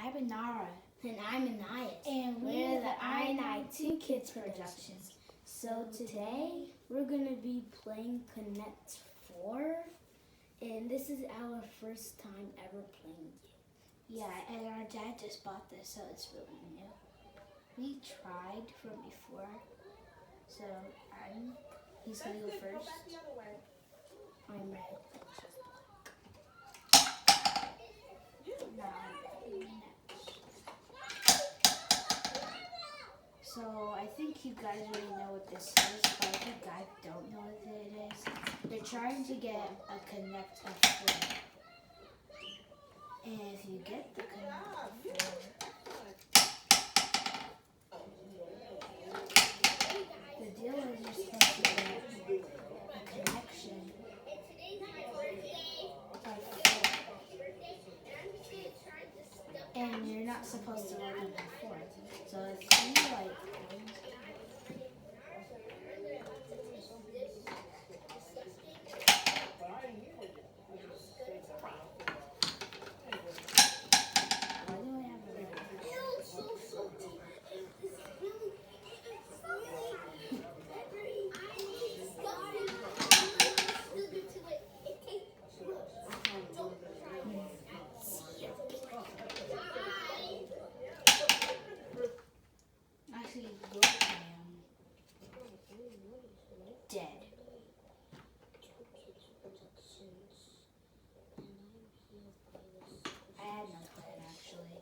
I'm Inara. And I'm ini2kidz. And we're the ini2kidz Productions. So today we're going to be playing Connect 4. And this is our first time ever playing it. Yeah, and our dad just bought this, so it's really new. We tried from before. So he's going to go first. I'm red. So I think you guys already know what this is, but I think I don't know what it is. They're trying to get a Connect F4. And if you get the Connect F4, the deal is you're supposed to get a connection of 4. And you're not supposed to run them before. So it's kind of like dead. I had no plan actually.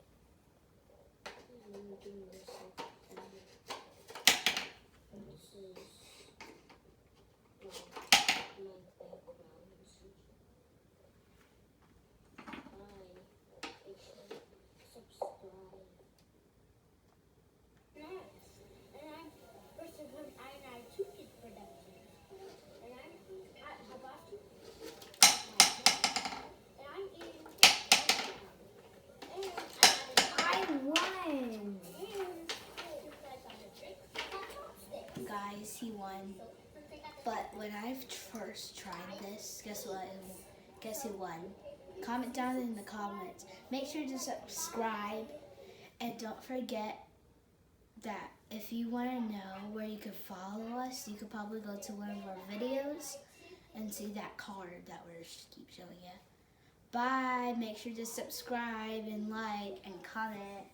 Guys, he won. But when I first tried this, guess what? Guess who won? Comment down in the comments. Make sure to subscribe. And don't forget that if you want to know where you can follow us, you could probably go to one of our videos and see that card that we're keep showing you. Bye. Make sure to subscribe and like and comment.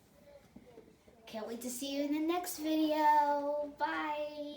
Can't wait to see you in the next video. Bye.